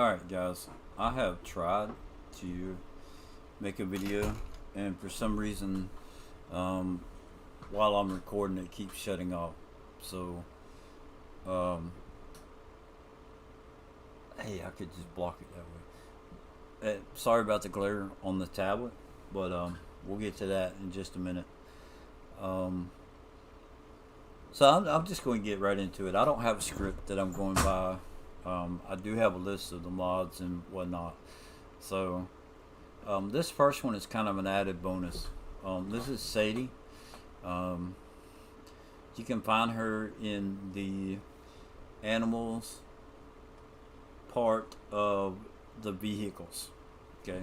Alright guys, I have tried to make a video and for some reason um, while I'm recording it keeps shutting off. So um, hey, I could just block it that way. Sorry about the glare on the tablet, but we'll get to that in just a minute. Um, so I'm just going to get right into it. I don't have a script that I'm going by. I do have a list of the mods and whatnot. So this first one is kind of an added bonus. This is Sadie. Um, you can find her in the animals part of the vehicles. Okay.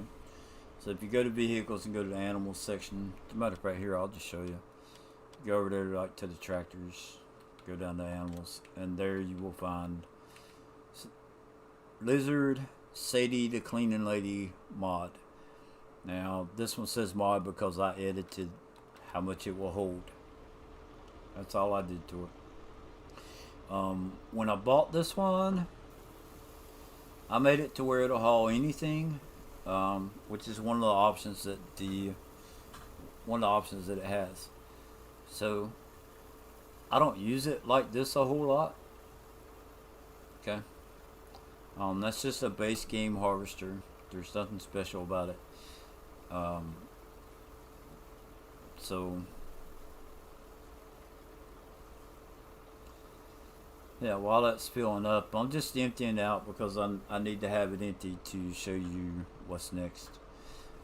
So if you go to vehicles and go to the animals section, as a matter of fact, here I'll just show you. Go over there like to the tractors, go down to animals, and there you will find Lizard Sadie the Cleaning Lady mod. Now this one says mod because I edited how much it will hold. That's all I did to it. When I bought this one, I made it to where it'll haul anything, which is one of the options that it has. So I don't use it like this a whole lot. Okay. That's just a base game harvester. There's nothing special about it. Um, so yeah, while that's filling up, I'm just emptying it out because I need to have it empty to show you what's next.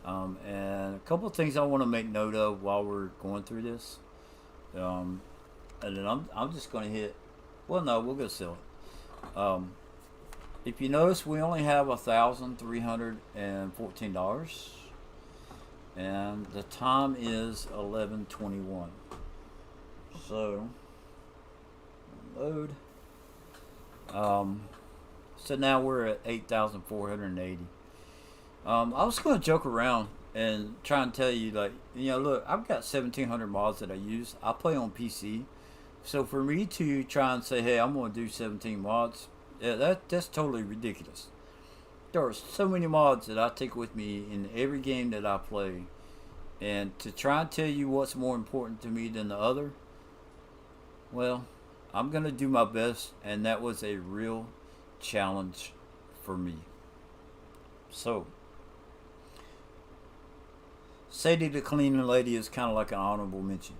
And a couple of things I want to make note of while we're going through this. And then I'm just going to hit. Well, no, we'll go sell it. If you notice, we only have $1,314, and the time is 11:21. So load. So now we're at 8,480. I was going to joke around and try and tell you, like, look, I've got 1,700 mods that I use. I play on PC, so for me to try and say, hey, I'm going to do 17 mods, yeah, that's totally ridiculous. There are so many mods that I take with me in every game that I play, and to try and tell you what's more important to me than the other, well, I'm going to do my best, and that was a real challenge for me. So Sadie the Cleaning Lady is kind of like an honorable mention.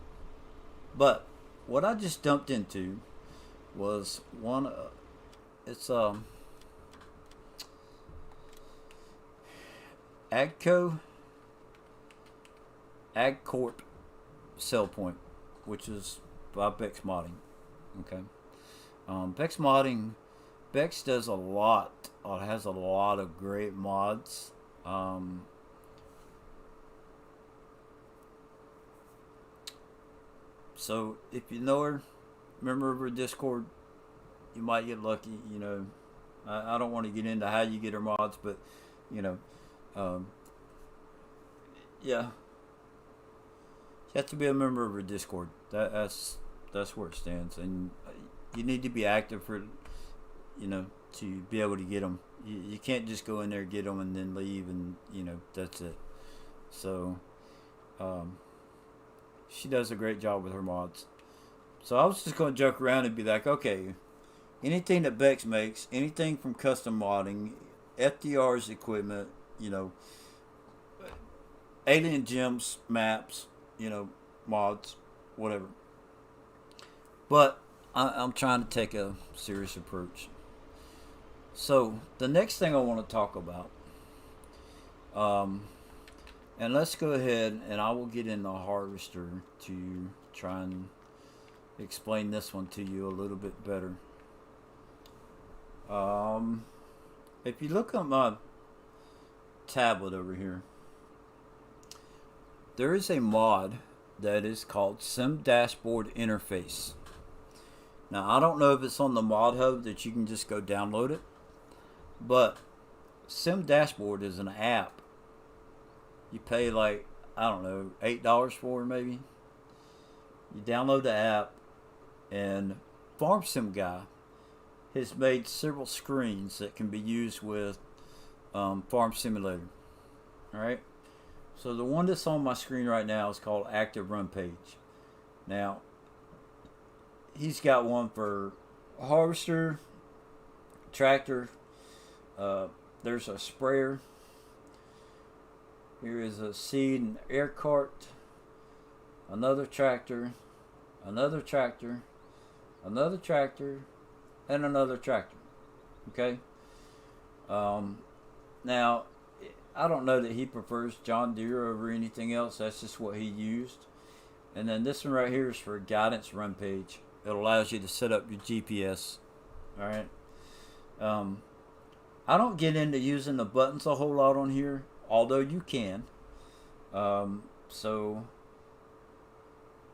But what I just dumped into was one. It's Agco AgCorp Sell Point, which is by Bex Modding. Okay, Bex Modding. Bex does a lot. Has a lot of great mods. So if you know her, member of her Discord, you might get lucky. I don't want to get into how you get her mods, but you know, um, yeah, you have to be a member of her Discord. That's where it stands, and you need to be active for to be able to get them. You can't just go in there, get them, and then leave, and that's it. So she does a great job with her mods. So I was just going to joke around and be like, okay, anything that Bex makes, anything from custom modding, FDR's equipment, alien gems, maps, mods, whatever. But I'm trying to take a serious approach. So the next thing I want to talk about, and let's go ahead and I will get in the harvester to try and explain this one to you a little bit better. If you look at my tablet over here, there is a mod that is called Sim Dashboard Interface. Now I don't know if it's on the mod hub that you can just go download it, but Sim Dashboard is an app. You pay like, I don't know, $8 for it maybe. You download the app, and Farm Sim Guy, has made several screens that can be used with Farm Simulator. Alright, so the one that's on my screen right now is called Active Run Page. Now, he's got one for harvester, tractor, there's a sprayer, here is a seed and air cart, another tractor, another tractor, another tractor, and another tractor. Okay? Now, I don't know that he prefers John Deere over anything else. That's just what he used. And then this one right here is for guidance run page. It allows you to set up your GPS. Alright? I don't get into using the buttons a whole lot on here, although you can. So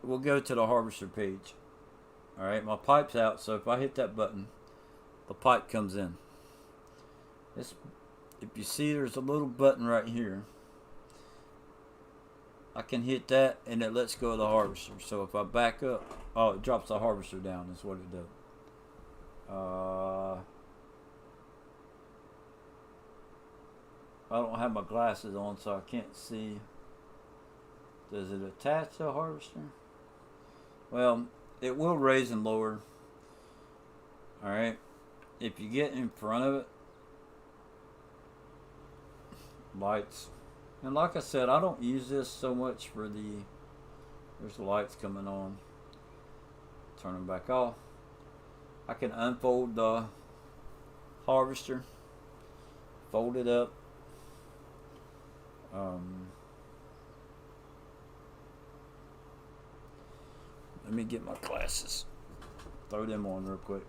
we'll go to the harvester page. Alright, my pipe's out, so if I hit that button, the pipe comes in. If you see, there's a little button right here. I can hit that and it lets go of the harvester. So if I back up, oh, it drops the harvester down, is what it does. I don't have my glasses on, so I can't see. Does it attach to a harvester? Well, it will raise and lower. Alright. If you get in front of it, lights. And like I said, I don't use this so much for the... There's the lights coming on. Turn them back off. I can unfold the harvester. Fold it up. Let me get my glasses. Throw them on real quick.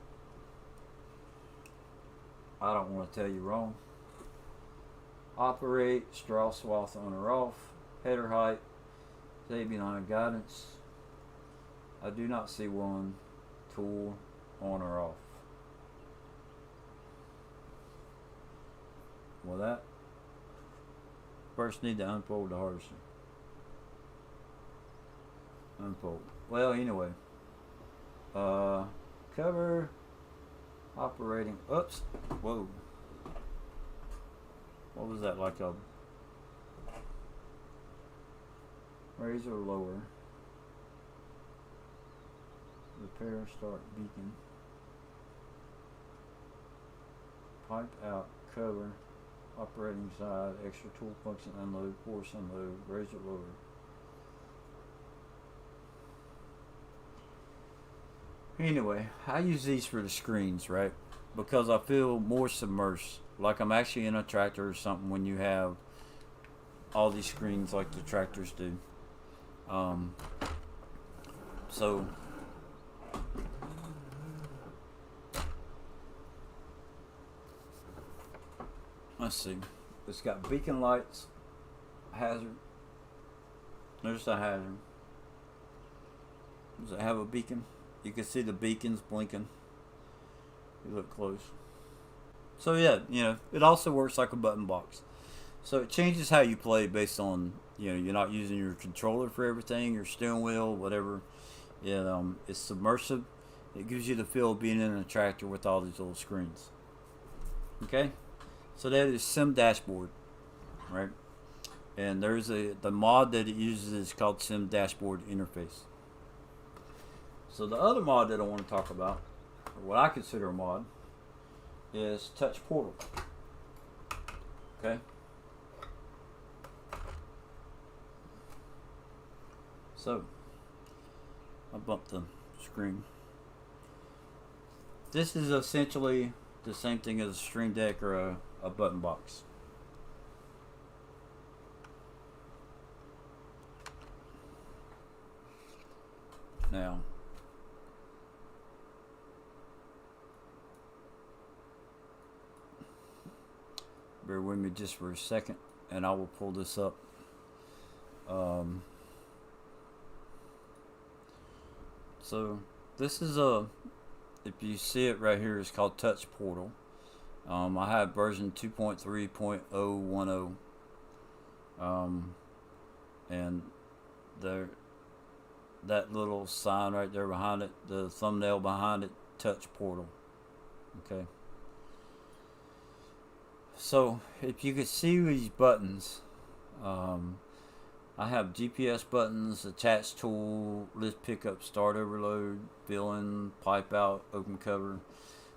I don't want to tell you wrong. Operate, straw swath on or off, header height, saving on guidance. I do not see one. Tool on or off. Well, that first need to unfold the harvester. Unfold. Well, anyway. Cover. Operating. Oops. Whoa. What was that? Like a raise or lower? Repair. Start beacon. Pipe out. Cover. Operating side. Extra tool function. Unload. Force unload. Raise or lower. Anyway, I use these for the screens, right? Because I feel more submersed. Like I'm actually in a tractor or something when you have all these screens like the tractors do. So let's see. It's got beacon lights, hazard. There's the hazard. Does it have a beacon? You can see the beacons blinking. You look close. So yeah, you know, it also works like a button box. So it changes how you play based on, you know, you're not using your controller for everything, your steering wheel, whatever. It's submersive. It gives you the feel of being in a tractor with all these little screens. Okay? So that is Sim Dashboard, right? And there's the mod that it uses is called Sim Dashboard Interface. So the other mod that I want to talk about, or what I consider a mod, is Touch Portal. Okay? So, I bumped the screen. This is essentially the same thing as a Stream Deck or a button box. Now, bear with me just for a second and I will pull this up. So this is if you see it right here, it's called Touch Portal. I have version 2.3.010. And that little sign right there behind it, the thumbnail behind it, Touch Portal. Okay. So if you could see these buttons, um, I have GPS buttons, attach tool, lift pickup, start overload, fill in, pipe out, open cover.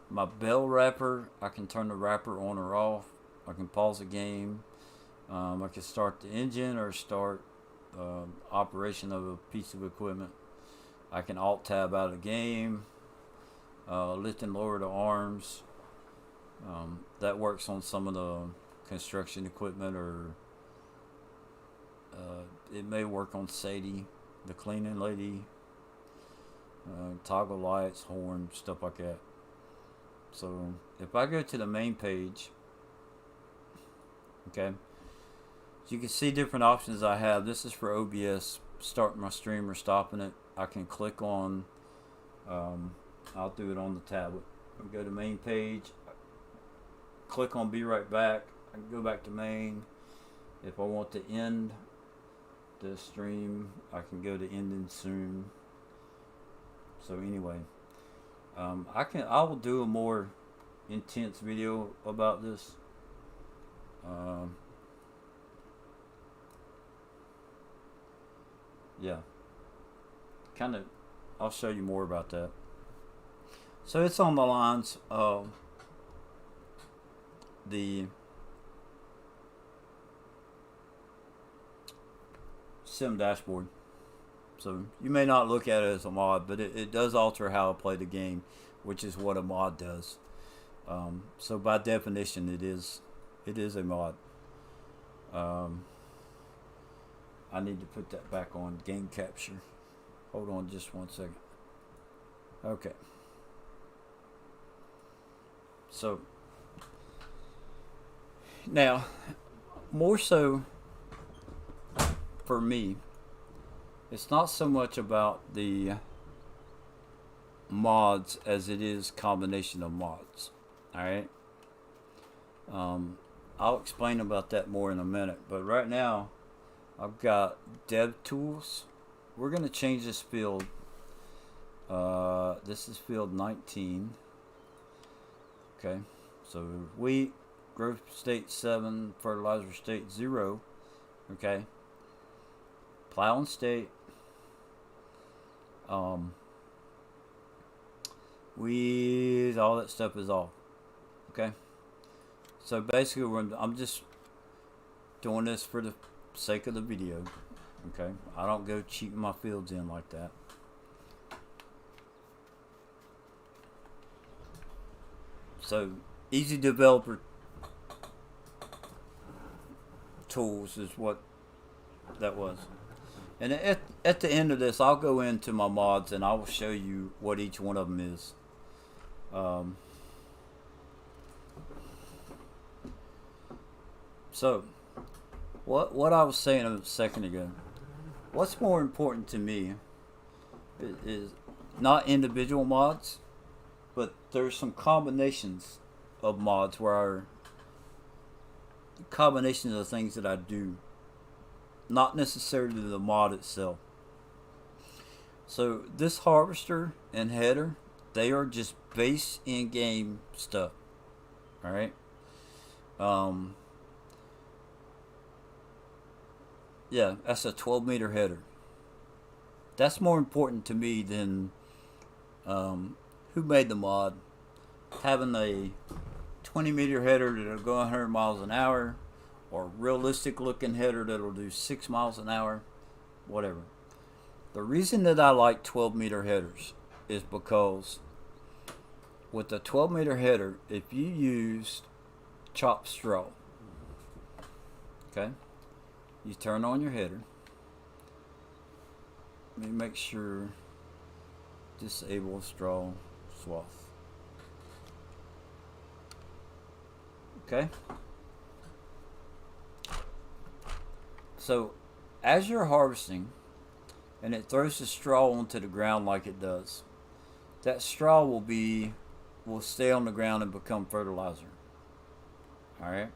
My bell wrapper, I can turn the wrapper on or off. I can pause the game. I can start the engine or start operation of a piece of equipment. I can alt tab out of the game, lift and lower the arms. That works on some of the construction equipment, or it may work on Sadie, the cleaning lady, toggle lights, horn, stuff like that. So if I go to the main page, okay, you can see different options I have. This is for OBS, starting my stream or stopping it. I can click on, I'll do it on the tablet. I'll go to main page, click on be right back. I can go back to main. If I want to end the stream, I can go to ending soon. So anyway, I will do a more intense video about this. Yeah, kind of. I'll show you more about that. So it's on the lines of the sim dashboard. So you may not look at it as a mod, but it does alter how I play the game, which is what a mod does. So by definition, it is a mod. I need to put that back on game capture. Hold on just 1 second. Okay. So now, more so for me, it's not so much about the mods as it is combination of mods. Alright? I'll explain about that more in a minute, but right now I've got dev tools. We're going to change this field. This is field 19. Okay, so wheat, growth state 7, fertilizer state 0. Okay, plowing state. Weeds, all that stuff is off. Okay, so basically I'm just doing this for the sake of the video. Okay, I don't go cheating my fields in like that. So easy developer tools is what that was. And at the end of this, I'll go into my mods and I will show you what each one of them is. So what I was saying a second ago, what's more important to me is not individual mods, but there's some combinations of mods where are combinations of things that I do, not necessarily the mod itself. So this harvester and header, they are just base in-game stuff. Alright? Yeah, that's a 12-meter header. That's more important to me than who made the mod. Having a 20-meter header that'll go 100 miles an hour, or realistic looking header that'll do 6 miles an hour, whatever. The reason that I like 12-meter headers is because with the 12-meter header, if you used chopped straw, okay, you turn on your header. Let me make sure disable straw swath. Okay. So as you're harvesting and it throws the straw onto the ground like it does, that straw will stay on the ground and become fertilizer. Alright?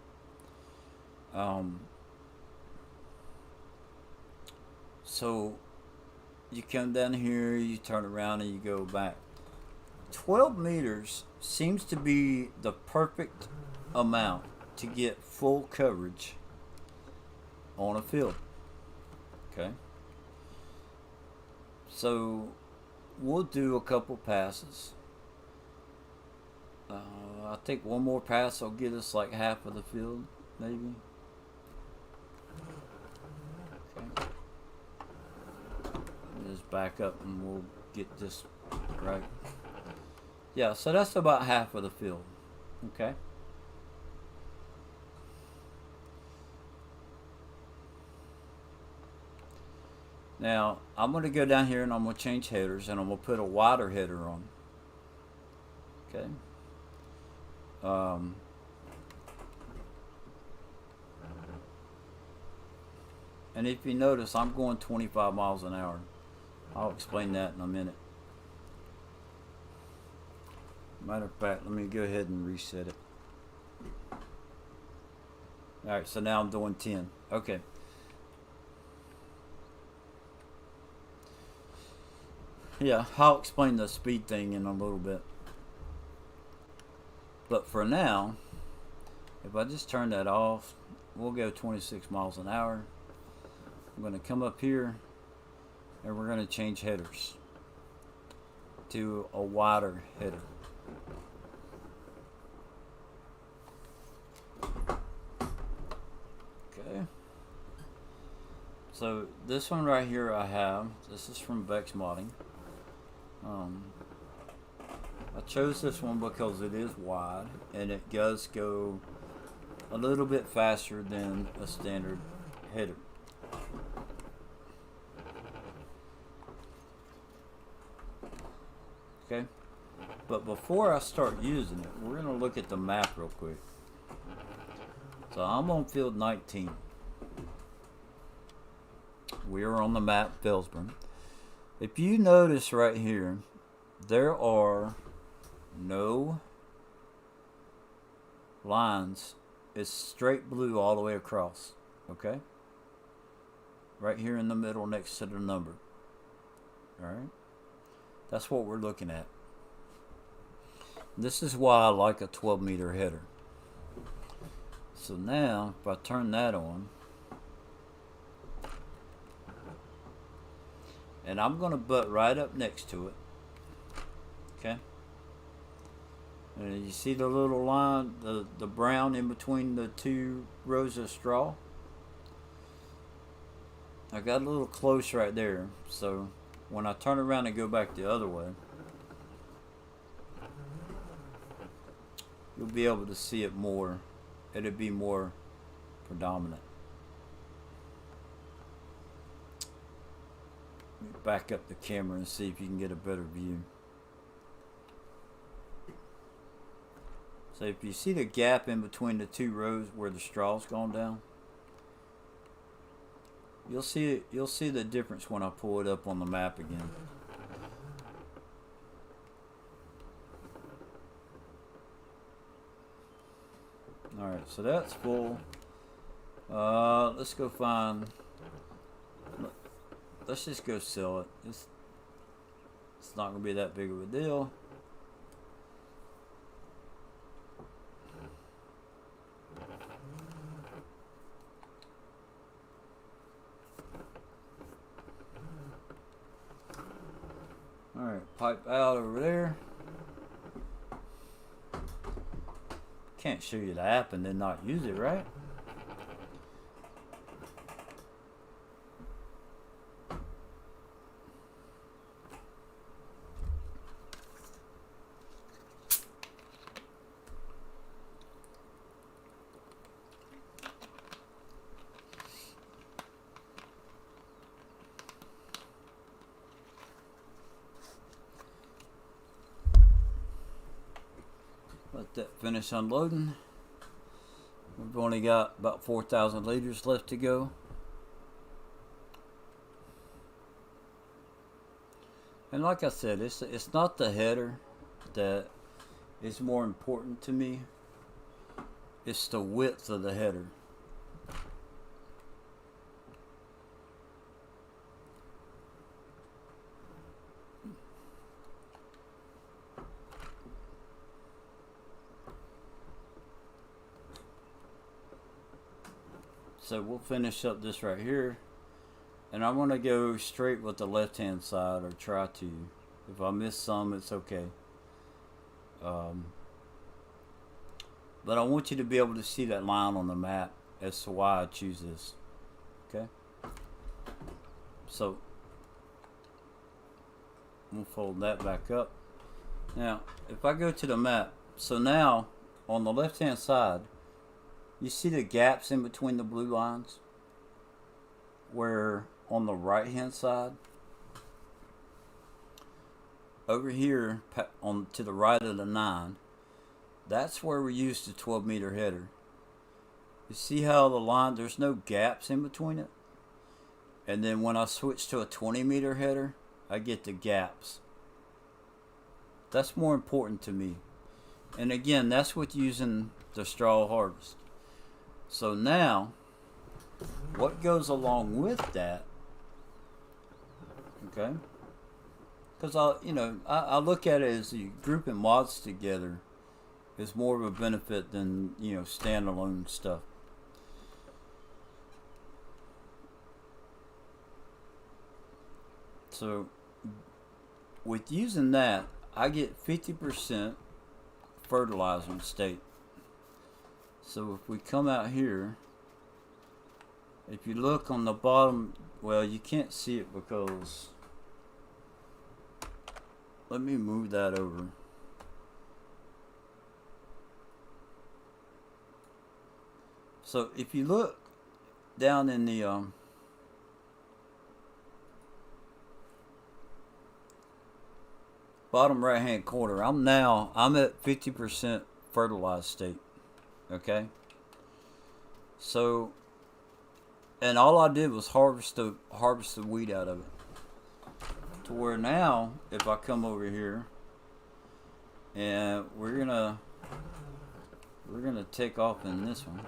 So you come down here, you turn around and you go back. 12 meters seems to be the perfect amount to get full coverage on a field. Okay. So we'll do a couple passes. I think one more pass will get us like half of the field, maybe. Okay. Just back up and we'll get this right. Yeah, so that's about half of the field. Okay. Now, I'm going to go down here and I'm going to change headers and I'm going to put a wider header on. Okay. And if you notice, I'm going 25 miles an hour. I'll explain that in a minute. Matter of fact, let me go ahead and reset it. Alright, so now I'm doing 10. Okay. Yeah, I'll explain the speed thing in a little bit. But for now, if I just turn that off, we'll go 26 miles an hour. I'm going to come up here and we're going to change headers to a wider header. Okay. So this one right here I have, this is from Vex Modding. I chose this one because it is wide and it does go a little bit faster than a standard header. Okay, but before I start using it, we're going to look at the map real quick. So I'm on field 19. We are on the map, Felsburn. If you notice right here, there are no lines. It's straight blue all the way across. Okay? Right here in the middle next to the number. Alright? That's what we're looking at. This is why I like a 12 meter header. So now, if I turn that on, and I'm going to butt right up next to it. Okay? And you see the little line, the brown in between the two rows of straw? I got a little close right there. So when I turn around and go back the other way, you'll be able to see it more. It'll be more predominant. Back up the camera and see if you can get a better view. So if you see the gap in between the two rows where the straw's gone down, you'll see the difference when I pull it up on the map again. Alright, so that's full. Let's go find. Let's just go sell it. It's not going to be that big of a deal. Alright, pipe out over there. Can't show you the app and then not use it, right? Let that finish unloading. We've only got about 4,000 liters left to go. And like I said, it's not the header that is more important to me. It's the width of the header. So we'll finish up this right here. And I'm going to go straight with the left hand side, or try to. If I miss some, it's okay. But I want you to be able to see that line on the map as to why I choose this. Okay? So, we'll fold that back up. Now, if I go to the map, so now, on the left hand side, you see the gaps in between the blue lines? Where on the right hand side, over here on to the right of the 9, that's where we use the 12-meter header. You see how the line, there's no gaps in between it? And then when I switch to a 20-meter header, I get the gaps. That's more important to me. And again, that's with using the straw harvest. So now, what goes along with that, okay? Because I look at it as you grouping mods together is more of a benefit than, standalone stuff. So with using that, I get 50% fertilizer in state. So if we come out here, if you look on the bottom, well, you can't see it because, let me move that over. So if you look down in the bottom right hand corner, I'm at 50% fertilized state. Okay, so, and all I did was harvest the weed out of it, to where now if I come over here and we're gonna take off in this one,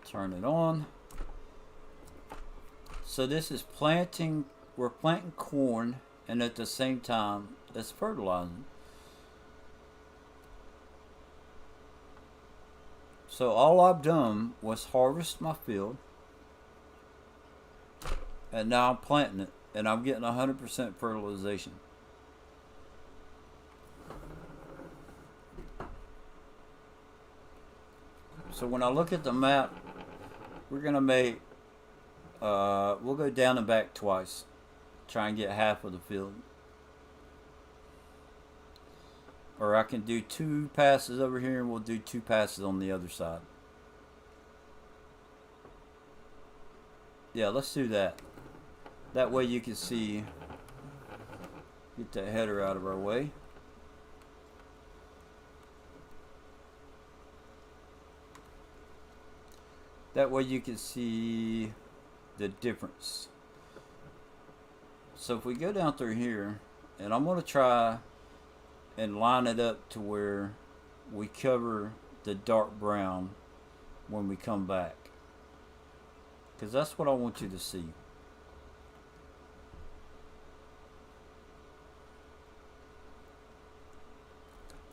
turn it on. So this is planting, we're planting corn, and at the same time it's fertilizing. So all I've done was harvest my field, and now I'm planting it, and I'm getting 100% fertilization. So when I look at the map, we're gonna make, we'll go down and back twice, try and get half of the field. Or I can do 2 passes over here, and we'll do 2 passes on the other side. Yeah, let's do that. That way you can see, get that header out of our way. That way you can see the difference. So if we go down through here, and I'm going to try and line it up to where we cover the dark brown when we come back, because that's what I want you to see.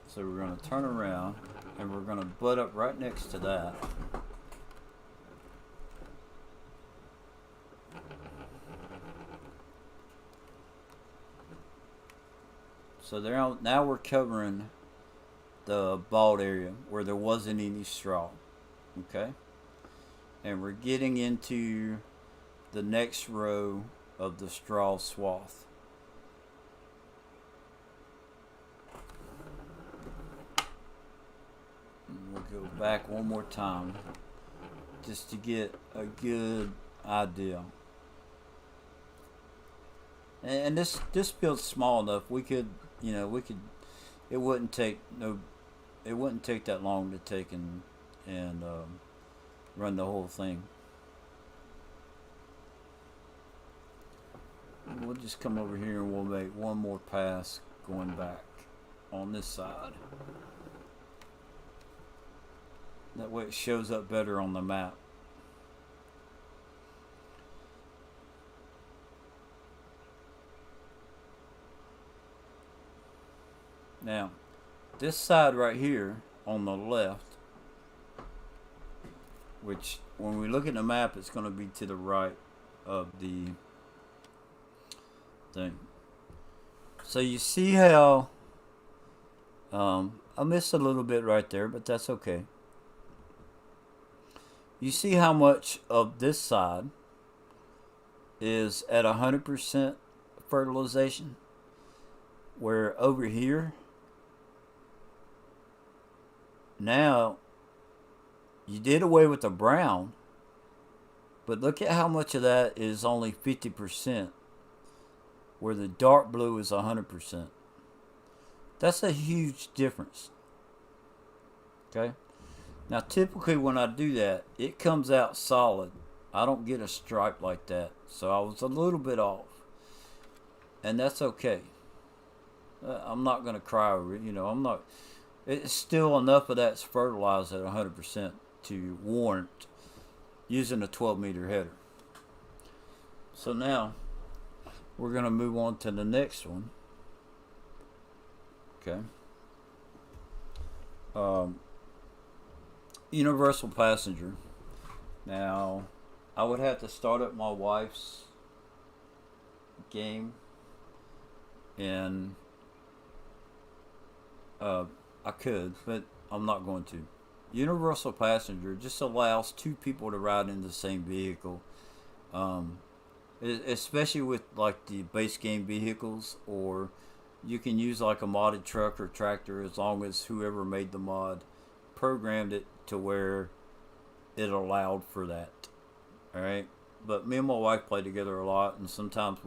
So we're going to turn around, and we're going to butt up right next to that. So there, now we're covering the bald area where there wasn't any straw. Okay? And we're getting into the next row of the straw swath. And we'll go back one more time just to get a good idea. And this field's small enough, we could, it wouldn't take that long to take and run the whole thing. We'll just come over here and we'll make one more pass going back on this side. That way it shows up better on the map. Now, this side right here on the left, which when we look at the map, it's going to be to the right of the thing. So you see how I missed a little bit right there, but that's okay. You see how much of this side is at 100% fertilization, where over here now you did away with the brown, but look at how much of that is only 50%, where the dark blue is 100%. That's a huge difference. Okay? Now typically when I do that, it comes out solid. I don't get a stripe like that. So I was a little bit off. And that's okay. I'm not going to cry over it. I'm not. It's still enough of that's fertilized at 100% to warrant using a 12-meter header. So now we're going to move on to the next one. Okay. Universal passenger. Now, I would have to start up my wife's game, and I could, but I'm not going to. Universal passenger just allows two people to ride in the same vehicle, especially with like the base game vehicles, or you can use like a modded truck or tractor, as long as whoever made the mod programmed it to where it allowed for that. Alright? But me and my wife play together a lot, and sometimes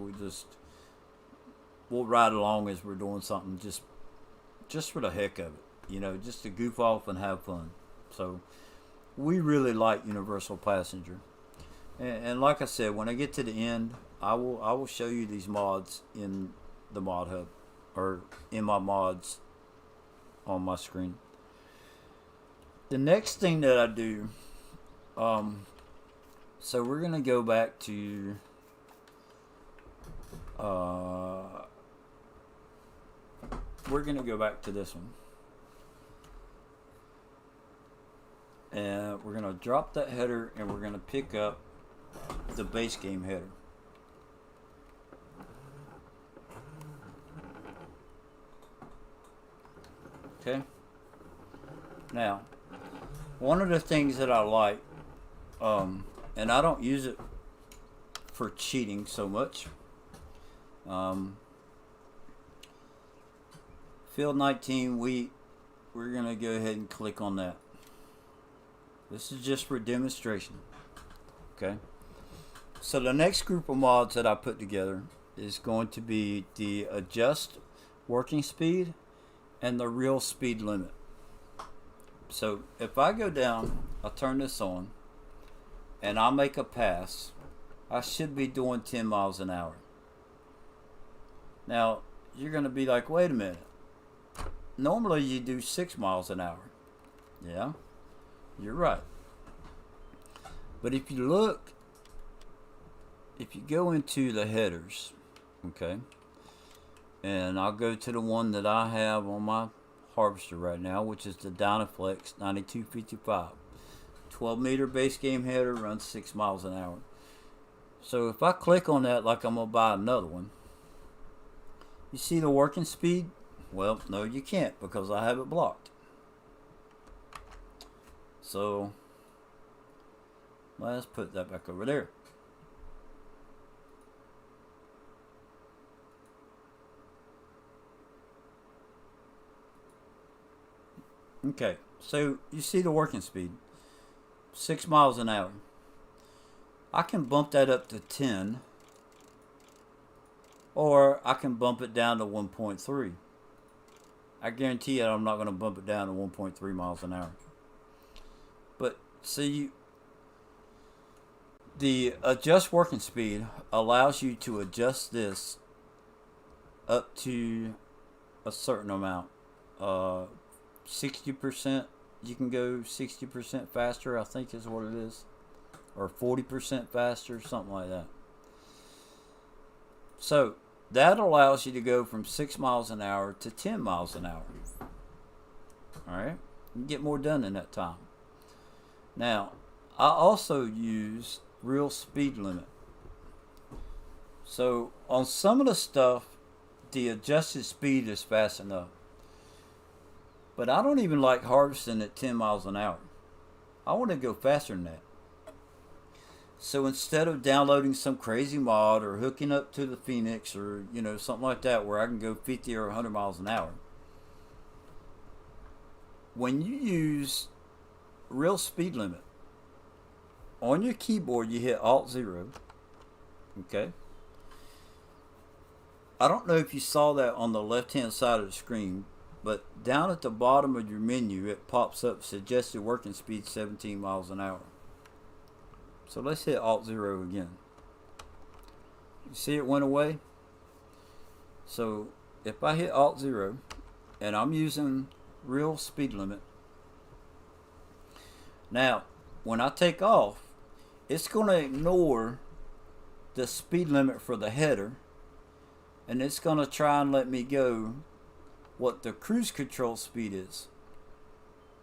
we'll ride along as we're doing something just for the heck of it. Just to goof off and have fun. So we really like Universal Passenger. And like I said, when I get to the end, I will show you these mods in the mod hub, or in my mods on my screen. The next thing that I do, so we're gonna go back to this one, and we're gonna drop that header, and we're gonna pick up the base game header. Okay. Now, one of the things that I like, and I don't use it for cheating so much. Field 19 wheat, we're gonna go ahead and click on that. This is just for demonstration. Okay. So the next group of mods that I put together is going to be the adjust working speed and the real speed limit. So if I go down, I'll turn this on, and I'll make a pass, I should be doing 10 miles an hour. Now, you're going to be like, wait a minute. Normally you do 6 miles an hour. Yeah, you're right. But if you look, if you go into the headers, okay, and I'll go to the one that I have on my harvester right now, which is the Dynaflex 9255. 12-meter base game header, runs 6 miles an hour. So if I click on that like I'm going to buy another one, you see the working speed? Well, no, you can't, because I have it blocked. So let's put that back over there. Okay, so you see the working speed, 6 miles an hour. I can bump that up to 10, or I can bump it down to 1.3. I guarantee you I'm not going to bump it down to 1.3 miles an hour. But see, the adjust working speed allows you to adjust this up to a certain amount. 60%, you can go 60% faster, I think is what it is, or 40% faster, something like that. So that allows you to go from 6 miles an hour to 10 miles an hour. Alright, you can get more done in that time. Now, I also use real speed limit. So on some of the stuff, the adjusted speed is fast enough. But I don't even like harvesting at 10 miles an hour. I want to go faster than that. So instead of downloading some crazy mod or hooking up to the Phoenix or something like that where I can go 50 or 100 miles an hour, when you use real speed limit on your keyboard, you hit Alt 0. Okay. I don't know if you saw that on the left hand side of the screen, but down at the bottom of your menu it pops up suggested working speed 17 miles an hour. So let's hit Alt 0 again. You see it went away? So if I hit Alt 0 and I'm using real speed limit, now when I take off, it's going to ignore the speed limit for the header, and it's going to try and let me go what the cruise control speed is.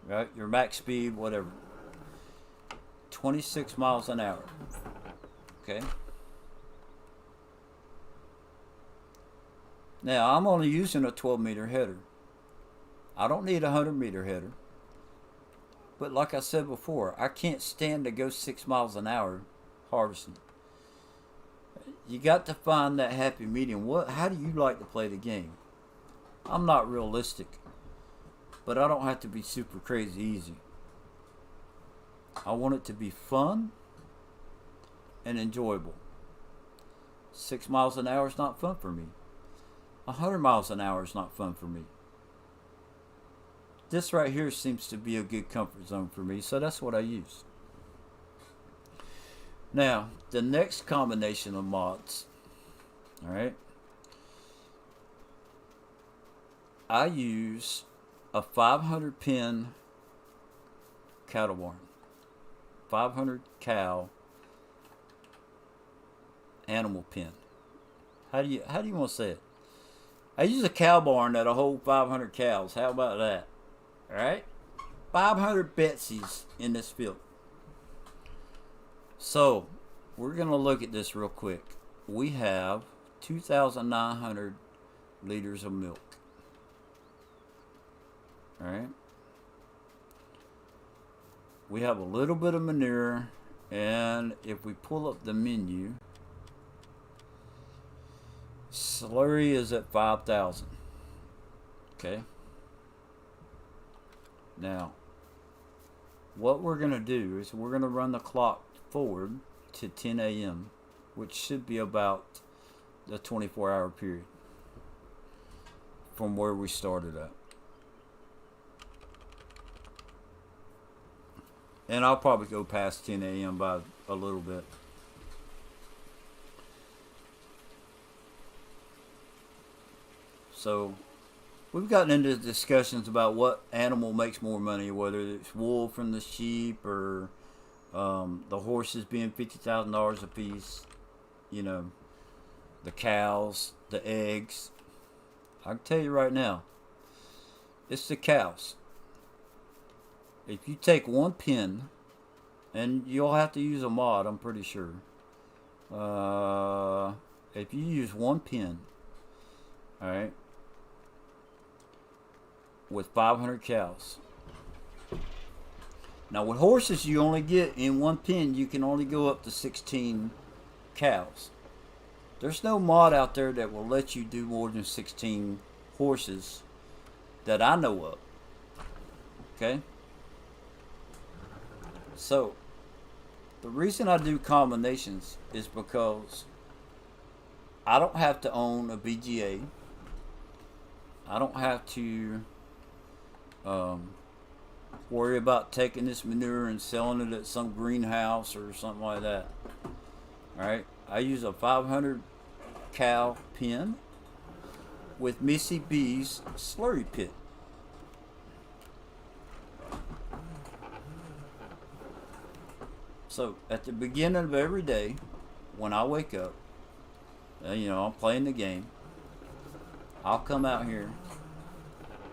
Right? Your max speed, whatever. 26 miles an hour. Okay. Now I'm only using a 12-meter header. I don't need a 100-meter header. But like I said before, I can't stand to go 6 miles an hour harvesting. You got to find that happy medium. How do you like to play the game? I'm not realistic, but I don't have to be super crazy easy. I want it to be fun and enjoyable. 6 miles an hour is not fun for me. 100 miles an hour is not fun for me. This right here seems to be a good comfort zone for me, so that's what I use. Now, the next combination of mods, alright, I use a 500 pin cattle barn. 500 cow animal pen. How do you want to say it? I use a cow barn that'll hold 500 cows. How about that? All right, 500 Betsies in this field. So we're gonna look at this real quick. We have 2,900 liters of milk. All right. We have a little bit of manure, and if we pull up the menu, slurry is at 5,000. Okay. Now, what we're going to do is we're going to run the clock forward to 10 a.m., which should be about the 24-hour period from where we started at. And I'll probably go past 10 a.m. by a little bit. So we've gotten into discussions about what animal makes more money, whether it's wool from the sheep or the horses being $50,000 a piece, the cows, the eggs. I can tell you right now, it's the cows. If you take one pin, and you'll have to use a mod, I'm pretty sure. If you use one pin, alright, with 500 cows. Now with horses, you only get, in one pin, you can only go up to 16 cows. There's no mod out there that will let you do more than 16 horses that I know of. Okay? So, the reason I do combinations is because I don't have to own a BGA. I don't have to worry about taking this manure and selling it at some greenhouse or something like that. Alright, I use a 500 cow pen with Missy B's slurry pit. So at the beginning of every day, when I wake up, I'm playing the game, I'll come out here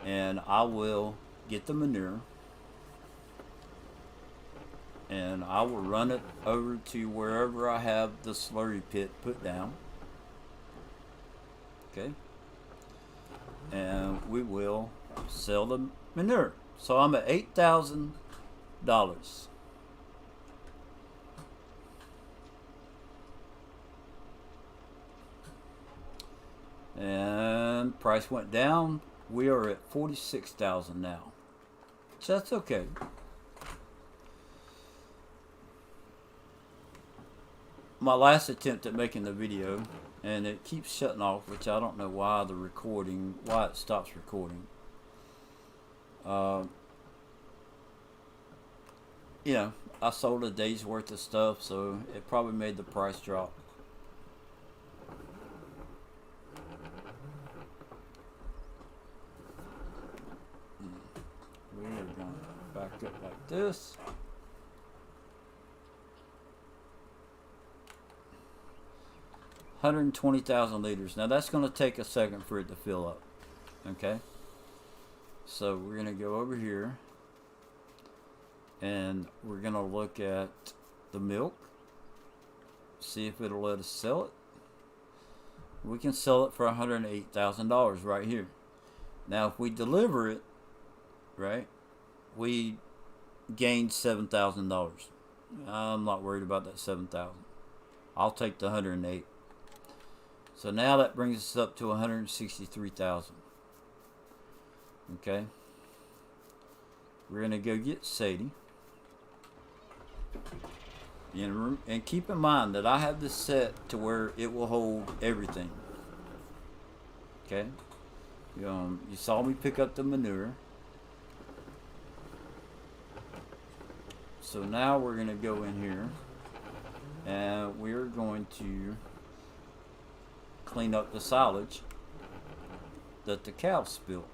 and I will get the manure, and I will run it over to wherever I have the slurry pit put down. Okay, and we will sell the manure. So I'm at $8,000. And price went down. We are at 46,000 now. So that's okay. My last attempt at making the video, and it keeps shutting off, which I don't know why why it stops recording. You know, I sold a day's worth of stuff, so it probably made the price drop. We are going to back up like this. $120,000 Now that's going to take a second for it to fill up. Okay, so we're going to go over here and we're going to look at the milk, see if it'll let us sell it. We can sell it for $108,000 right here. Now if we deliver it, right, we gained $7,000. I'm not worried about that $7,000. I'll take the 108. So now that brings us up to 163,000. Okay. We're gonna go get Sadie. And keep in mind that I have this set to where it will hold everything. Okay. You saw me pick up the manure. So now we're gonna go in here and we're going to clean up the silage that the cows spilled.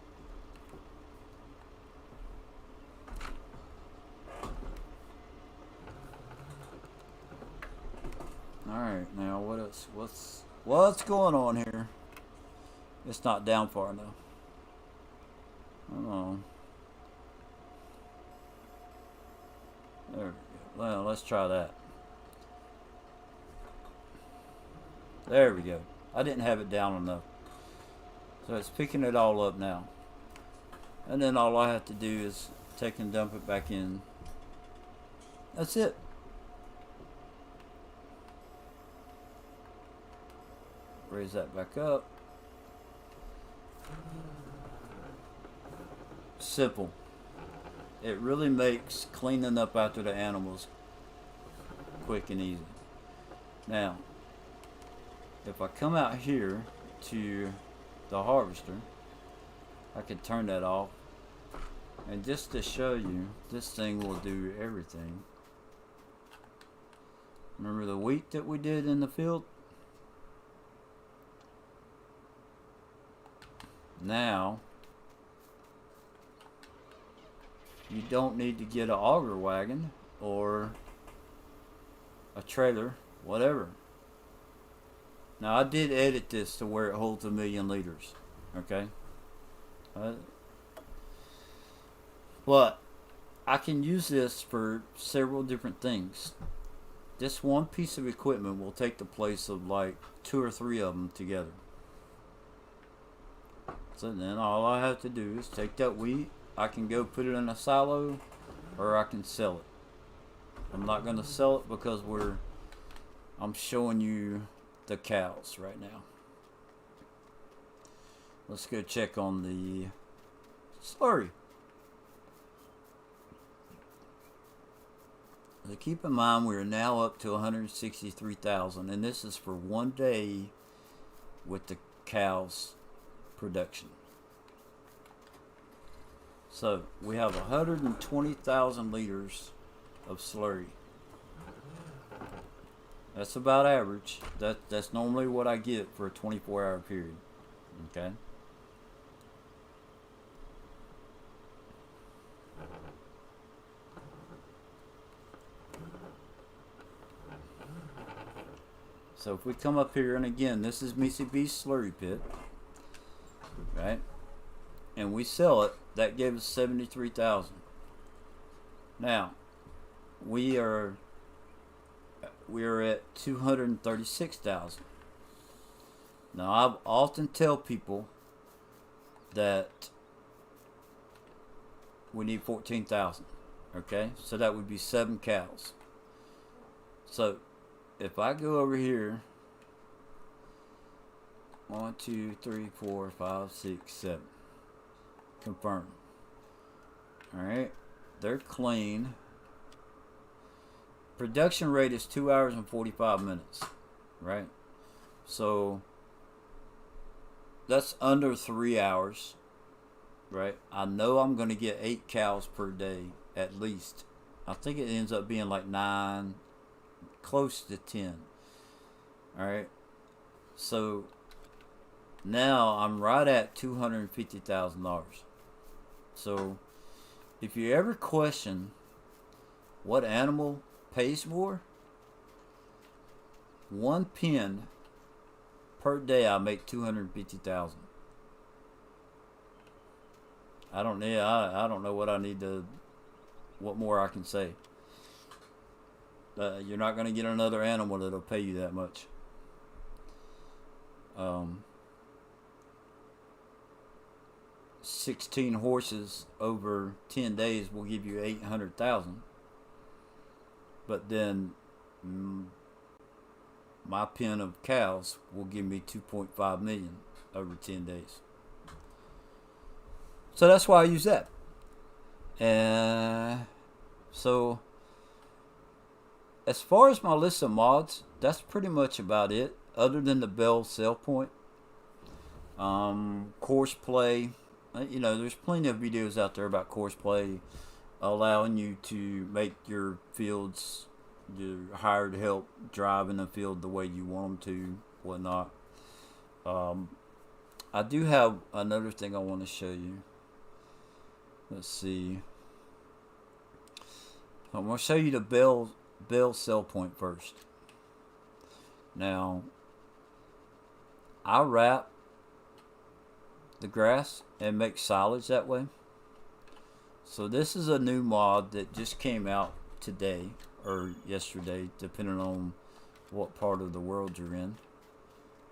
Alright, now what else? What's going on here? It's not down far enough. Oh. There we go. Well, let's try that. There we go. I didn't have it down enough. So it's picking it all up now. And then all I have to do is take and dump it back in. That's it. Raise that back up. Simple. It really makes cleaning up after the animals quick and easy. Now, if I come out here to the harvester, I can turn that off. And just to show you, this thing will do everything. Remember the wheat that we did in the field? Now, you don't need to get an auger wagon or a trailer, whatever. Now I did edit this to where it holds 1,000,000 liters, okay? But I can use this for several different things. This one piece of equipment will take the place of like 2 or 3 of them together. So then all I have to do is take that wheat. I can go put it in a silo, or I can sell it. I'm not going to sell it because I'm showing you the cows right now. Let's go check on the slurry. So keep in mind we are now up to 163,000, and this is for one day with the cows production. So we have 120,000 liters of slurry. That's about average. That's normally what I get for a 24-hour period. Okay. So if we come up here, and again, this is Missy B's slurry pit, right? And we sell it, that gave us 73,000. Now, we are at 236,000. Now I often tell people that we need 14,000. Okay, so that would be 7 cows. So if I go over here, 1, 2, 3, 4, 5, 6, 7, confirm. All right, they're clean. Production rate is 2 hours and 45 minutes, right? So that's under 3 hours, right? I know I'm going to get 8 cows per day at least. I think it ends up being like 9, close to 10. All right. So now I'm right at $250,000. So if you ever question what animal pays more, one pen per day I make 250,000. I don't know what more I can say. You're not going to get another animal that'll pay you that much. 16 horses over 10 days will give you 800,000. But then my pen of cows will give me 2.5 million over 10 days. So that's why I use that. And so as far as my list of mods, that's pretty much about it, other than the Bell sell point. Course play, there's plenty of videos out there about course play, allowing you to make your fields, your hired help drive in the field the way you want them to, whatnot. I do have another thing I want to show you. Let's see. I'm going to show you the Bell sell point first. Now, I wrap the grass and make silage that way. So this is a new mod that just came out today or yesterday, depending on what part of the world you're in.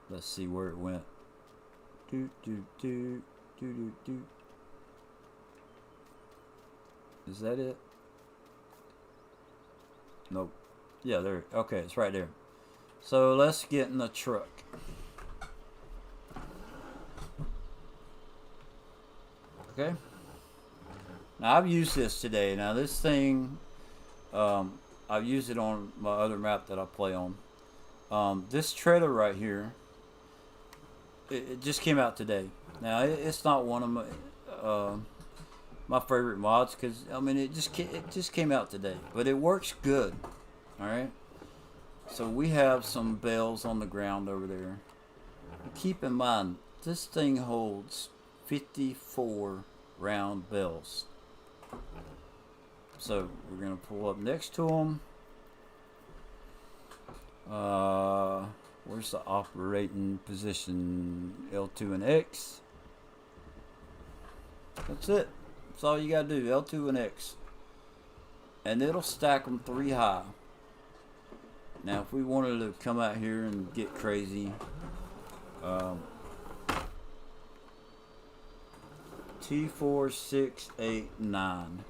Let's see where it went. Is that it? Nope. Yeah, there. Okay, it's right there. So let's get in the truck. Okay. Now I've used this today. Now this thing, I've used it on my other map that I play on. This trailer right here, it just came out today. Now it's not one of my favorite mods, because I mean it just came out today, but it works good. All right. So we have some bells on the ground over there. Keep in mind, this thing holds 54 round bells. So we're gonna pull up next to them. Where's the operating position? L2 and X. That's it. That's all you gotta do. L2 and X, and it'll stack them 3 high. Now, if we wanted to come out here and get crazy, 2, 4, 6, 8, 9.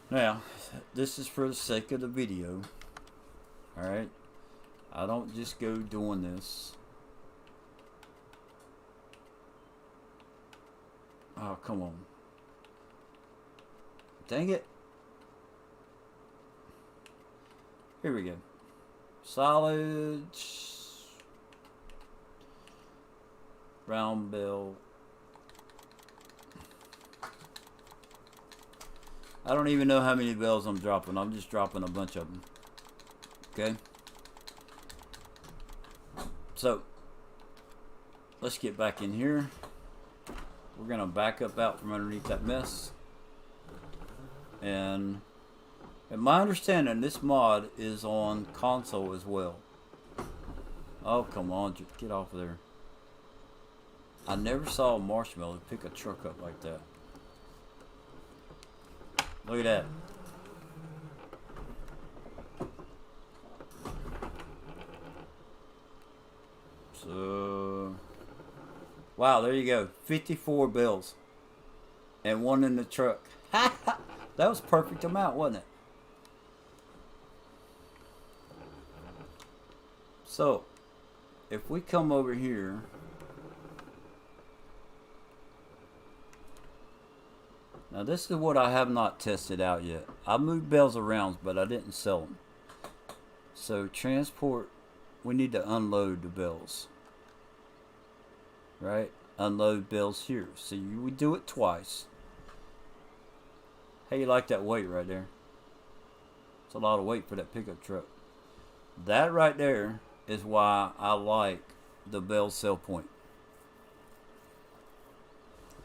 Now, this is for the sake of the video. Alright? I don't just go doing this. Oh, come on. Dang it. Here we go. Silage. Round bell. I don't even know how many bells I'm dropping. I'm just dropping a bunch of them. Okay. So, let's get back in here. We're going to back up out from underneath that mess. And my understanding, this mod is on console as well. Oh, come on. Get off of there. I never saw a marshmallow pick a truck up like that. Look at that. So, wow, there you go. 54 bells. And one in the truck. That was perfect amount, wasn't it? So, if we come over here, now this is what I have not tested out yet. I moved bells around, but I didn't sell them. So transport, we need to unload the bells. Right? Unload bells here. So we do it twice. How you like that weight right there? It's a lot of weight for that pickup truck. That right there is why I like the bell sell point.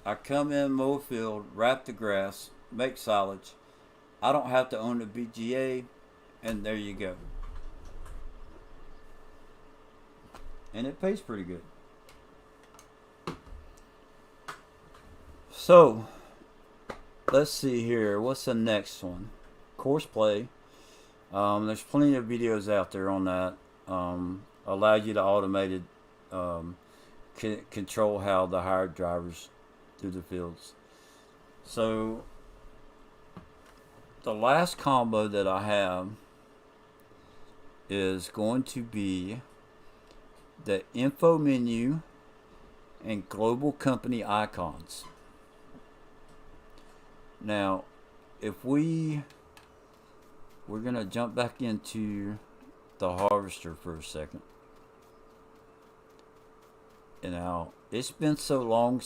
I come in, mow a field, wrap the grass, make silage. I don't have to own a BGA, and there you go. And it pays pretty good. So, let's see here. What's the next one? Course play. There's plenty of videos out there on that. Allow you to automated control how the hired drivers do the fields. So the last combo that I have is going to be the info menu and global company icons. Now, if we're gonna jump back into the harvester for a second. And now, it's been so long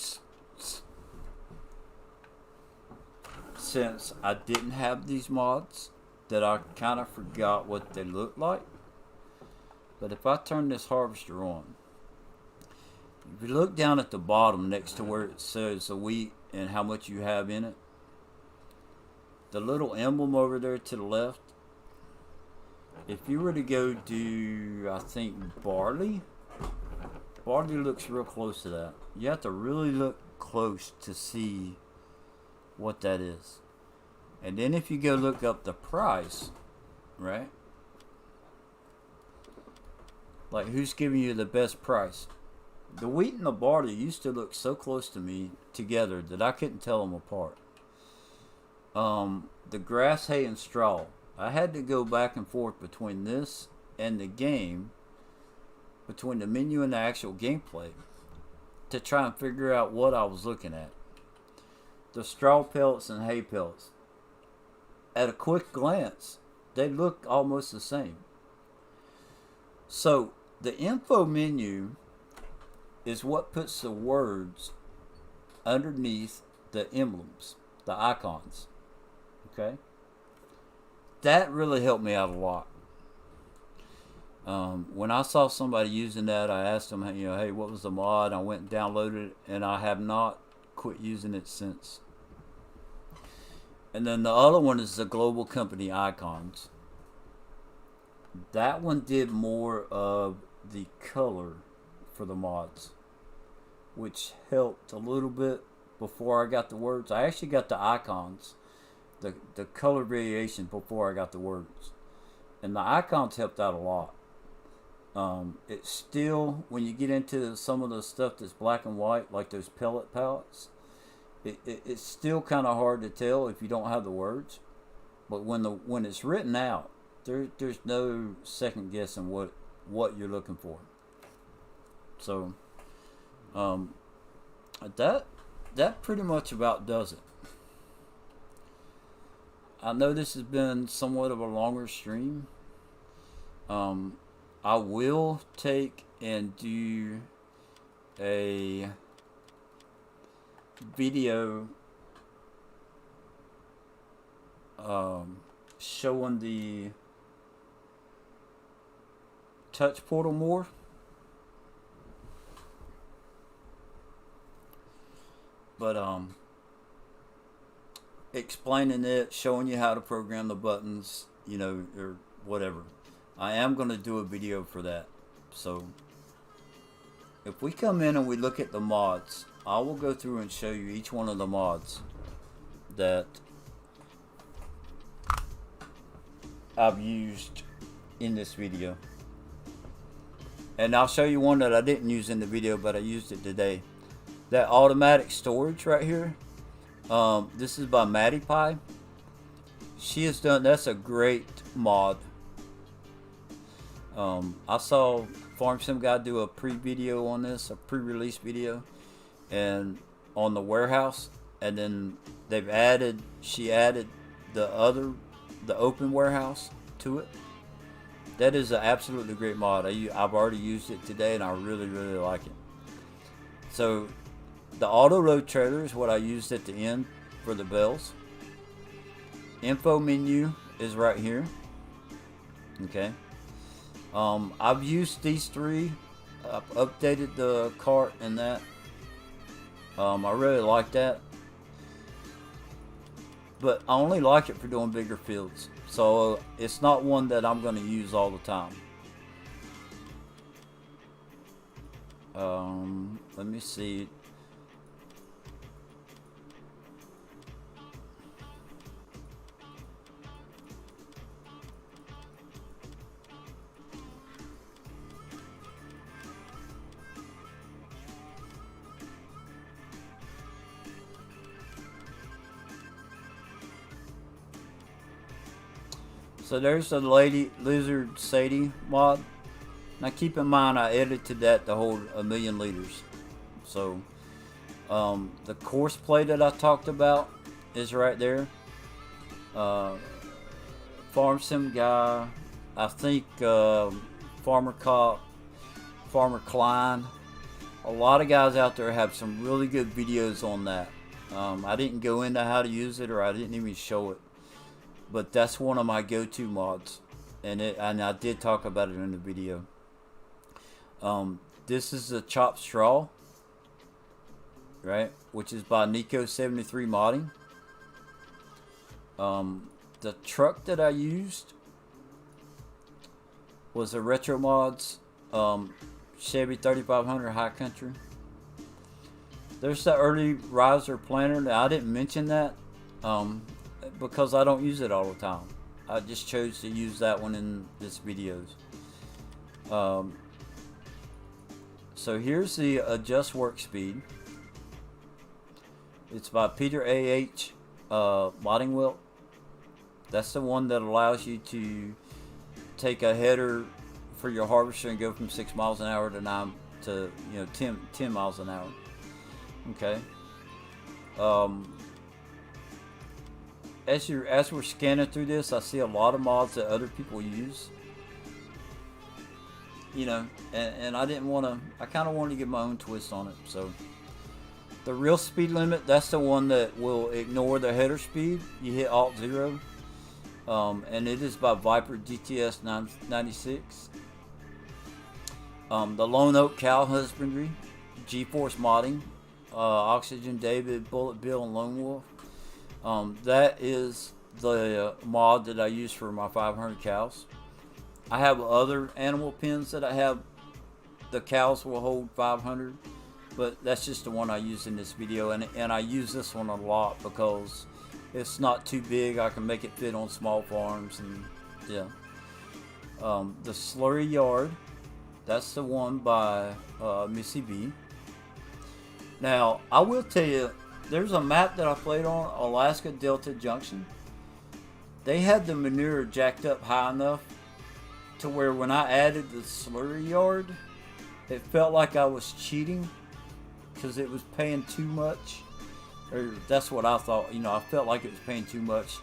since I didn't have these mods that I kind of forgot what they look like. But if I turn this harvester on, if you look down at the bottom next to where it says the wheat and how much you have in it, the little emblem over there to the left, if you were to go do, I think, barley looks real close to that. You have to really look close to see what that is. And then if you go look up the price, right? Like, who's giving you the best price? The wheat and the barley used to look so close to me together that I couldn't tell them apart. The grass, hay, and straw. I had to go back and forth between this and the game, between the menu and the actual gameplay, to try and figure out what I was looking at. The straw pellets and hay pellets, at a quick glance, they look almost the same. So the info menu is what puts the words underneath the emblems, the icons. Okay? That really helped me out a lot. When I saw somebody using that, I asked them, hey, what was the mod? I went and downloaded it, and I have not quit using it since. And then the other one is the global company icons. That one did more of the color for the mods, which helped a little bit before I got the words. I actually got the icons, the color variation before I got the words. And the icons helped out a lot. It's still, when you get into some of the stuff that's black and white, like those pellet palettes, it's still kind of hard to tell if you don't have the words. But when it's written out, there's no second guessing what you're looking for. So that pretty much about does it. I know this has been somewhat of a longer stream. I will take and do a video showing the touch portal more. But explaining it, showing you how to program the buttons, or whatever. I am going to do a video for that. So if we come in and we look at the mods, I will go through and show you each one of the mods that I've used in this video. And I'll show you one that I didn't use in the video, but I used it today. That automatic storage right here. This is by Maddie Pie. She has done, that's a great mod. I saw Farm Sim Guy do a pre-video on this, a pre-release video, and on the warehouse, and then she added the open warehouse to it. That is an absolutely great mod. I've already used it today, and I really like it. So the auto load trailer is what I used at the end for the bells. Info menu is right here. Okay. I've used these three. I've updated the cart and that. I really like that. But I only like it for doing bigger fields. So it's not one that I'm going to use all the time. Let me see. So there's the Lizard Sadie mod. Now keep in mind I edited that to hold 1,000,000 liters. So the course play that I talked about is right there. Farm Sim Guy, I think Farmer Cop, Farmer Klein. A lot of guys out there have some really good videos on that. I didn't go into how to use it, or I didn't even show it. But that's one of my go-to mods, and I did talk about it in the video. This is the Chopped Straw, right? Which is by Nico73 Modding. The truck that I used was a Retro Mods Chevy 3500 High Country. There's the early riser planter. I didn't mention that. Because I don't use it all the time. I just chose to use that one in this videos. So here's the Adjust Work Speed. It's by Peter A.H. Modding Wilt. That's the one that allows you to take a header for your harvester and go from 6 miles an hour to 10 miles an hour. Okay. As we're scanning through this, I see a lot of mods that other people use. And I didn't want to. I kind of wanted to give my own twist on it. So the real speed limit, that's the one that will ignore the header speed. You hit Alt 0, and it is by Viper GTS 96. The Lone Oak Cow Husbandry, GeForce Modding, Oxygen David, Bullet Bill, and Lone Wolf. That is the mod that I use for my 500 cows. I have other animal pens that I have. The cows will hold 500, but that's just the one I use in this video, and I use this one a lot because it's not too big. I can make it fit on small farms, and yeah. The Slurry Yard, that's the one by Missy B. Now I will tell you, there's a map that I played on, Alaska Delta Junction. They had the manure jacked up high enough to where when I added the slurry yard, it felt like I was cheating because it was paying too much. Or that's what I thought. I felt like it was paying too much.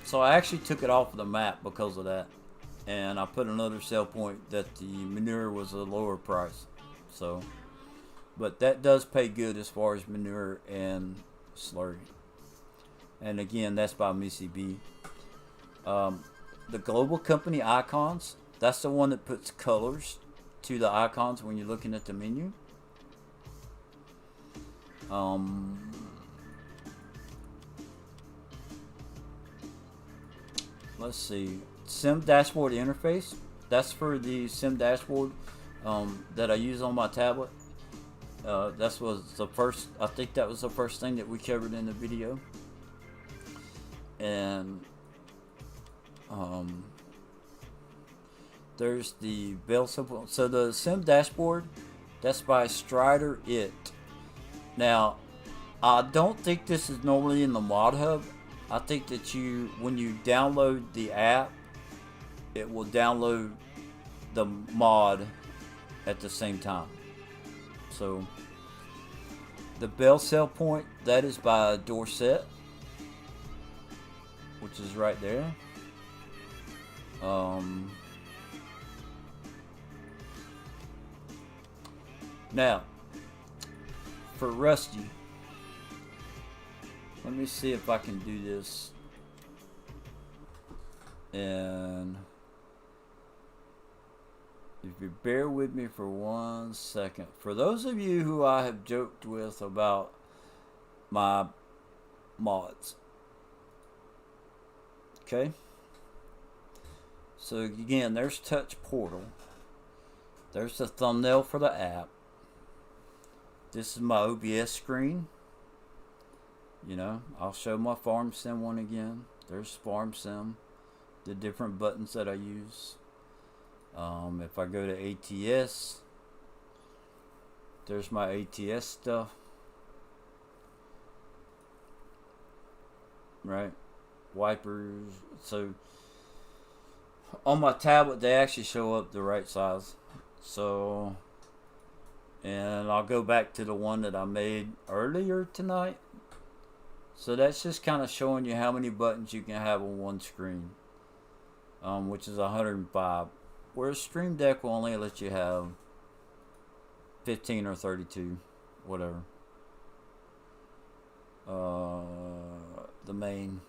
So I actually took it off of the map because of that. And I put another sell point that the manure was a lower price. So... but that does pay good as far as manure and slurry. And again, that's by Missy B. The Global Company icons, that's the one that puts colors to the icons when you're looking at the menu. Let's see. Sim Dashboard Interface. That's for the Sim Dashboard that I use on my tablet. That was the first, I think that was the first thing that we covered in the video. And There's the Bell Simple. So the Sim dashboard, that's by Strider It. Now, I don't think this is normally in the mod hub. I think that when you download the app, it will download the mod at the same time. So the Bell Sell Point, that is by Dorset, which is right there. Now, for Rusty, let me see if I can do this. And if you bear with me for 1 second, for those of you who I have joked with about my mods, okay? So again, there's Touch Portal. There's the thumbnail for the app. This is my OBS screen. You know, I'll show my Farm Sim one again. There's Farm Sim, the different buttons that I use. If I go to ATS, there's my ATS stuff. Right? Wipers. So on my tablet, they actually show up the right size. So, and I'll go back to the one that I made earlier tonight. So that's just kind of showing you how many buttons you can have on one screen, which is 105. Whereas Stream Deck will only let you have 15 or 32, whatever. The main,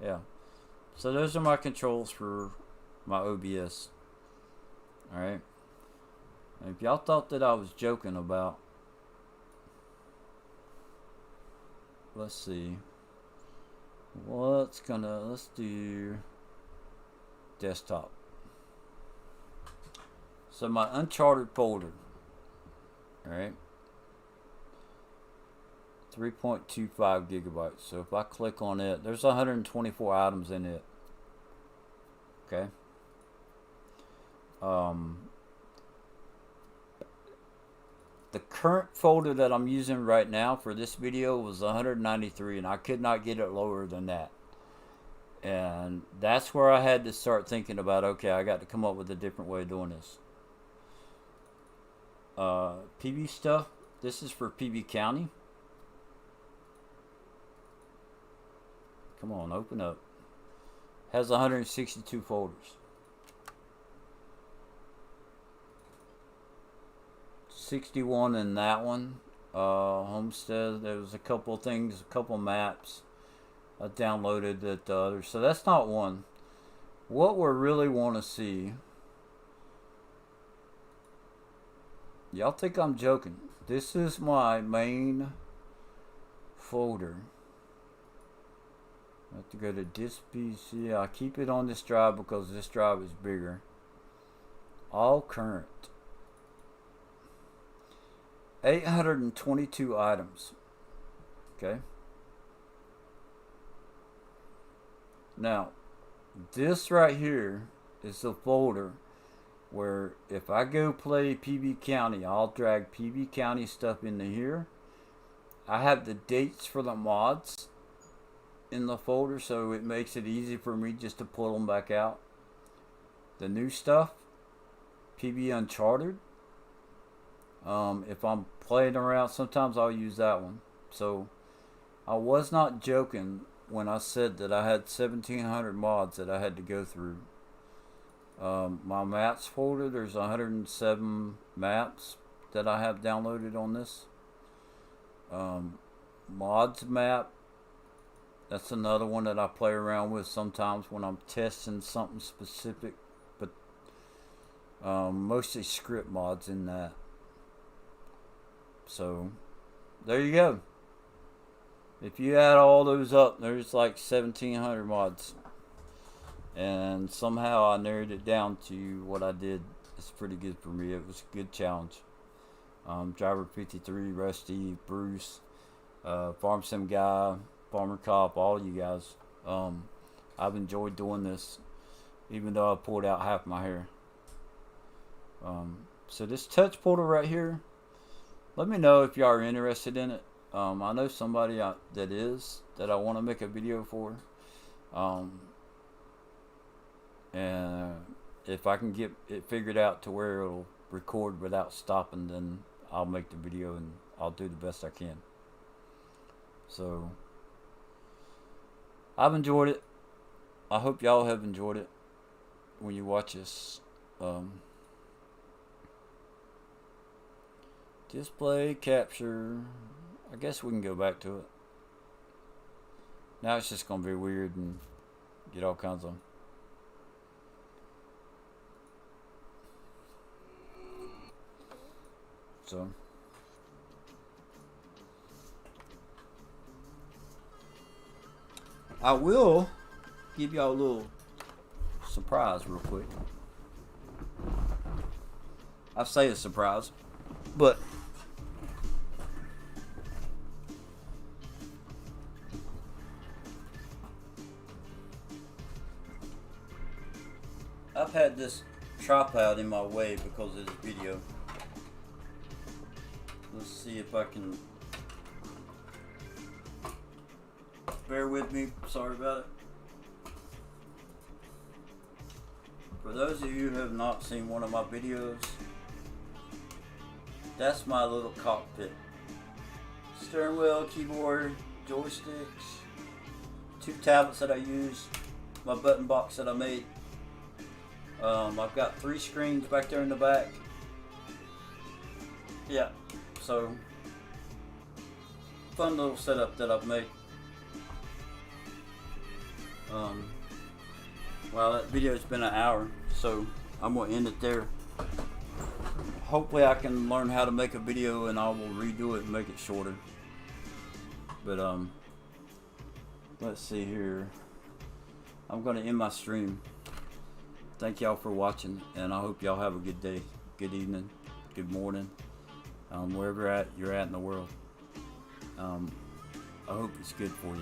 yeah. So those are my controls for my OBS. Alright. If y'all thought that I was joking about, let's see. Let's do desktop. So my Uncharted folder. Alright. 3.25 gigabytes. So if I click on it, there's 124 items in it. Okay. The current folder that I'm using right now for this video was 193, and I could not get it lower than that. And that's where I had to start thinking about, okay, I got to come up with a different way of doing this. PB stuff. This is for PB County. Come on, open up. Has 162 folders. 61 in that one. Homestead. There was a couple things, a couple maps I downloaded that the others. So that's not one. What we really want to see. Y'all think I'm joking. This is my main folder. I have to go to disk PC. I keep it on this drive because this drive is bigger. All current. 822 items. Okay. Now, this right here is the folder where if I go play PB County, I'll drag PB County stuff into here. I have the dates for the mods in the folder, so it makes it easy for me just to pull them back out. The new stuff, PB Uncharted. If I'm playing around, sometimes I'll use that one. So I was not joking when I said that I had 1,700 mods that I had to go through. My maps folder, there's 107 maps that I have downloaded on this. Mods map, that's another one that I play around with sometimes when I'm testing something specific, but mostly script mods in that. So there you go. If you add all those up, there's like 1,700 mods. And somehow I narrowed it down to what I did. It's pretty good for me. It was a good challenge. Driver 53, Rusty, Bruce, Farm Sim Guy, Farmer Cop, all you guys. I've enjoyed doing this, even though I pulled out half my hair. So this touch portal right here, let me know if y'all are interested in it. I know somebody that I want to make a video for. And if I can get it figured out to where it'll record without stopping, then I'll make the video and I'll do the best I can. So I've enjoyed it. I hope y'all have enjoyed it when you watch this. Display capture. I guess we can go back to it. Now it's just gonna be weird and get all kinds of. So I will give y'all a little surprise real quick. I say a surprise, but I've had this tripod in my way because of this video. Let's see if I can. Bear with me, sorry about it. For those of you who have not seen one of my videos, that's my little cockpit. Steering wheel, keyboard, joysticks, 2 tablets that I use, my button box that I made. I've got 3 screens back there in the back. Yeah, so fun little setup that I've made. Well, that video's been an hour, so I'm gonna end it there. Hopefully I can learn how to make a video and I will redo it and make it shorter. But let's see here. I'm gonna end my stream. Thank y'all for watching, and I hope y'all have a good day, good evening, good morning, wherever you're at in the world. I hope it's good for you.